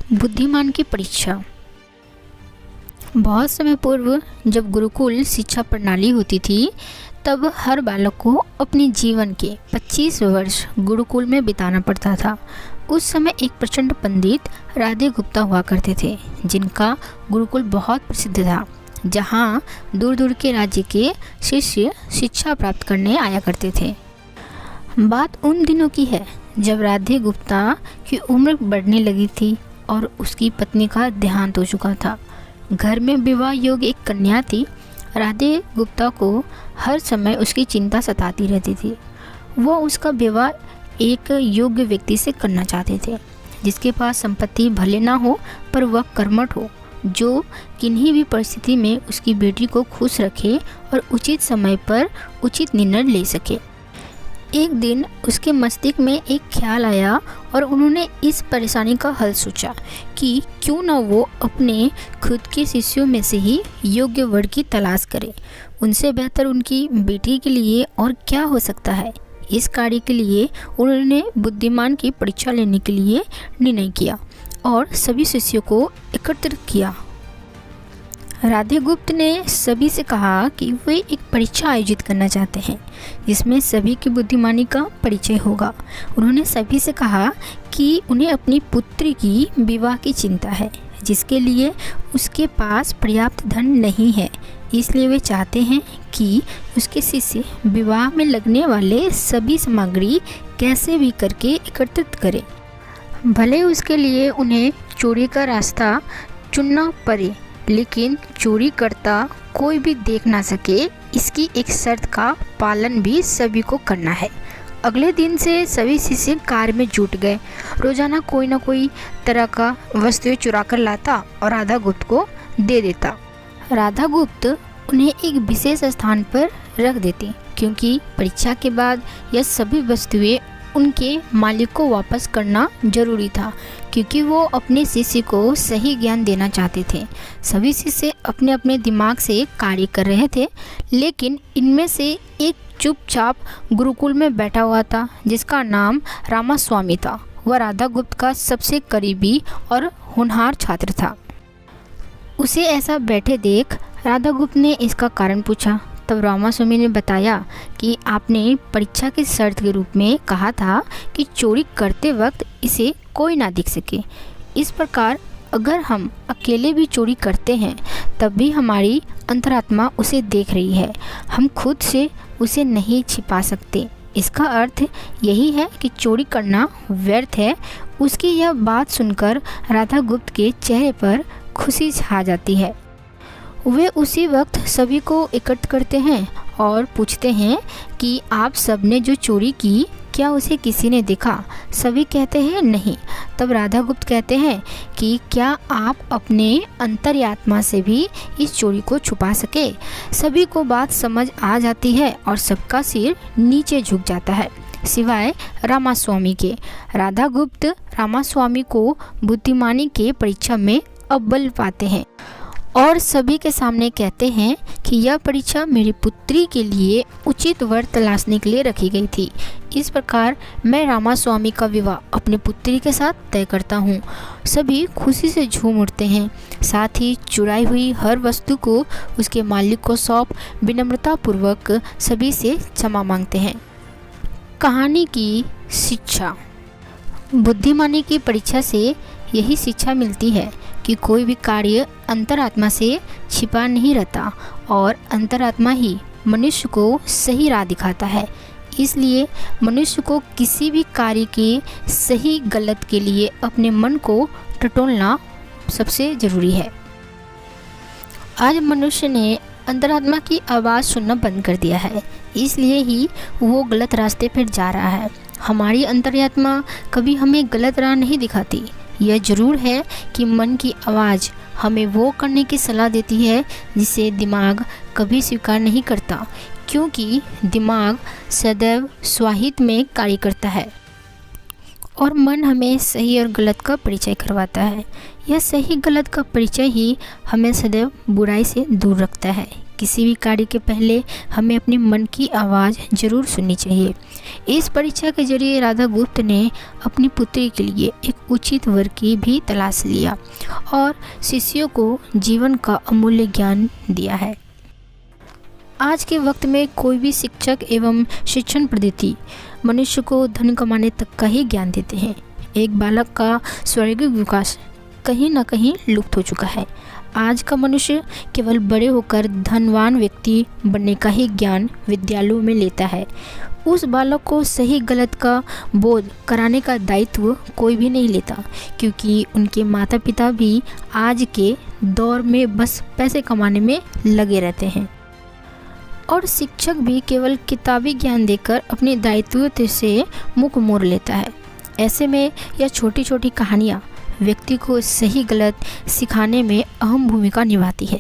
बुद्धिमान की परीक्षा। बहुत समय पूर्व जब गुरुकुल शिक्षा प्रणाली होती थी, तब हर बालक को अपने जीवन के 25 वर्ष गुरुकुल में बिताना पड़ता था। उस समय एक प्रचंड पंडित राधे गुप्ता हुआ करते थे, जिनका गुरुकुल बहुत प्रसिद्ध था, जहाँ दूर दूर के राज्य के शिष्य शिक्षा प्राप्त करने आया करते थे। बात उन दिनों की है जब राधे गुप्ता की उम्र बढ़ने लगी थी और उसकी पत्नी का देहांत हो चुका था। घर में विवाह योग्य एक कन्या थी। राधे गुप्ता को हर समय उसकी चिंता सताती रहती थी। वो उसका विवाह एक योग्य व्यक्ति से करना चाहते थे, जिसके पास संपत्ति भले ना हो पर वह कर्मठ हो, जो किन्हीं भी परिस्थिति में उसकी बेटी को खुश रखे और उचित समय पर उचित निर्णय ले सके। एक दिन उसके मस्तिष्क में एक ख्याल आया और उन्होंने इस परेशानी का हल सोचा कि क्यों न वो अपने खुद के शिष्यों में से ही योग्य वर की तलाश करे। उनसे बेहतर उनकी बेटी के लिए और क्या हो सकता है। इस कार्य के लिए उन्होंने बुद्धिमान की परीक्षा लेने के लिए निर्णय किया और सभी शिष्यों को एकत्रित किया। राधे गुप्त ने सभी से कहा कि वे एक परीक्षा आयोजित करना चाहते हैं, जिसमें सभी की बुद्धिमानी का परिचय होगा। उन्होंने सभी से कहा कि उन्हें अपनी पुत्री की विवाह की चिंता है, जिसके लिए उसके पास पर्याप्त धन नहीं है। इसलिए वे चाहते हैं कि उसके शिष्य विवाह में लगने वाले सभी सामग्री कैसे भी करके एकत्रित करें, भले उसके लिए उन्हें चोरी का रास्ता चुनना पड़े, लेकिन चोरी करता कोई भी देख ना सके। इसकी एक शर्त का पालन भी सभी को करना है। अगले दिन से सभी शिष्य कार्य में जुट गए। रोजाना कोई ना कोई तरह का वस्तुएं चुरा कर लाता और राधा गुप्त को दे देता। राधा गुप्त उन्हें एक विशेष स्थान पर रख देती, क्योंकि परीक्षा के बाद यह सभी वस्तुएं उनके मालिक को वापस करना जरूरी था, क्योंकि वो अपने शिष्य को सही ज्ञान देना चाहते थे। सभी शिष्य अपने अपने दिमाग से कार्य कर रहे थे, लेकिन इनमें से एक चुपचाप गुरुकुल में बैठा हुआ था, जिसका नाम रामास्वामी था। वह राधा गुप्त का सबसे करीबी और होनहार छात्र था। उसे ऐसा बैठे देख राधा गुप्त ने इसका कारण पूछा। तब रामास्वामी ने बताया कि आपने परीक्षा की शर्त के रूप में कहा था कि चोरी करते वक्त इसे कोई ना दिख सके। इस प्रकार अगर हम अकेले भी चोरी करते हैं, तब भी हमारी अंतरात्मा उसे देख रही है। हम खुद से उसे नहीं छिपा सकते। इसका अर्थ यही है कि चोरी करना व्यर्थ है। उसकी यह बात सुनकर राधा गुप्त के चेहरे पर खुशी छा जाती है। वे उसी वक्त सभी को एकत्र करते हैं और पूछते हैं कि आप सब ने जो चोरी की, क्या उसे किसी ने देखा? सभी कहते हैं नहीं। तब राधा गुप्त कहते हैं कि क्या आप अपने अंतर्यात्मा से भी इस चोरी को छुपा सके? सभी को बात समझ आ जाती है और सबका सिर नीचे झुक जाता है, सिवाय रामास्वामी के। राधा गुप्त रामास्वामी को बुद्धिमानी के परीक्षा में अव्वल पाते हैं और सभी के सामने कहते हैं कि यह परीक्षा मेरी पुत्री के लिए उचित वर तलाशने के लिए रखी गई थी। इस प्रकार मैं रामास्वामी का विवाह अपनी पुत्री के साथ तय करता हूँ। सभी खुशी से झूम उठते हैं, साथ ही चुराई हुई हर वस्तु को उसके मालिक को सौंप विनम्रतापूर्वक सभी से क्षमा मांगते हैं। कहानी की शिक्षा। बुद्धिमानी की परीक्षा से यही शिक्षा मिलती है कि कोई भी कार्य अंतरात्मा से छिपा नहीं रहता और अंतरात्मा ही मनुष्य को सही राह दिखाता है। इसलिए मनुष्य को किसी भी कार्य के सही गलत के लिए अपने मन को टटोलना सबसे ज़रूरी है। आज मनुष्य ने अंतरात्मा की आवाज़ सुनना बंद कर दिया है, इसलिए ही वो गलत रास्ते पर जा रहा है। हमारी अंतरात्मा कभी हमें गलत राह नहीं दिखाती। यह जरूर है कि मन की आवाज़ हमें वो करने की सलाह देती है जिसे दिमाग कभी स्वीकार नहीं करता, क्योंकि दिमाग सदैव स्वाहित में कार्य करता है और मन हमें सही और गलत का परिचय करवाता है। यह सही गलत का परिचय ही हमें सदैव बुराई से दूर रखता है, किसी भी कार्य के पहले हमें अपने मन की आवाज़ जरूर सुननी चाहिए। इस परीक्षा के जरिए राधा गुप्त ने अपनी पुत्री के लिए एक उचित वर की भी तलाश लिया और शिष्यों को जीवन का अमूल्य ज्ञान दिया है। आज के वक्त में कोई भी शिक्षक एवं शिक्षण पद्धति मनुष्य को धन कमाने तक का ही ज्ञान देते हैं। एक बालक का शारीरिक विकास कहीं ना कहीं लुप्त हो चुका है। आज का मनुष्य केवल बड़े होकर धनवान व्यक्ति बनने का ही ज्ञान विद्यालयों में लेता है। उस बालक को सही गलत का बोध कराने का दायित्व कोई भी नहीं लेता, क्योंकि उनके माता पिता भी आज के दौर में बस पैसे कमाने में लगे रहते हैं और शिक्षक भी केवल किताबी ज्ञान देकर अपने दायित्व से मुख मोड़ लेता है। ऐसे में यह छोटी छोटी कहानियाँ व्यक्ति को सही गलत सिखाने में अहम भूमिका निभाती है,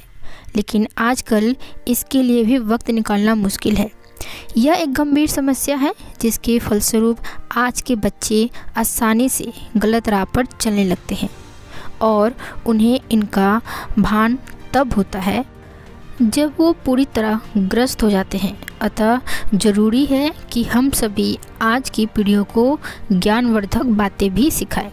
लेकिन आजकल इसके लिए भी वक्त निकालना मुश्किल है। यह एक गंभीर समस्या है जिसके फलस्वरूप आज के बच्चे आसानी से गलत राह पर चलने लगते हैं और उन्हें इनका भान तब होता है जब वो पूरी तरह ग्रस्त हो जाते हैं। अतः ज़रूरी है कि हम सभी आज की पीढ़ियों को ज्ञानवर्धक बातें भी सिखाएं।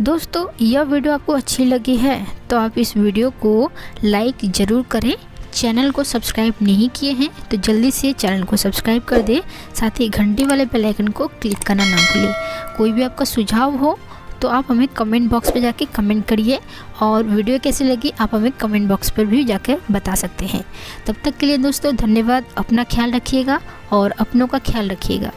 दोस्तों, यह वीडियो आपको अच्छी लगी है तो आप इस वीडियो को लाइक ज़रूर करें। चैनल को सब्सक्राइब नहीं किए हैं तो जल्दी से चैनल को सब्सक्राइब कर दें, साथ ही घंटी वाले बेल आइकन को क्लिक करना ना भूलें। कोई भी आपका सुझाव हो तो आप हमें कमेंट बॉक्स पर जाके कमेंट करिए और वीडियो कैसी लगी आप हमें कमेंट बॉक्स पर भी जाकर बता सकते हैं। तब तक के लिए दोस्तों धन्यवाद। अपना ख्याल रखिएगा और अपनों का ख्याल रखिएगा।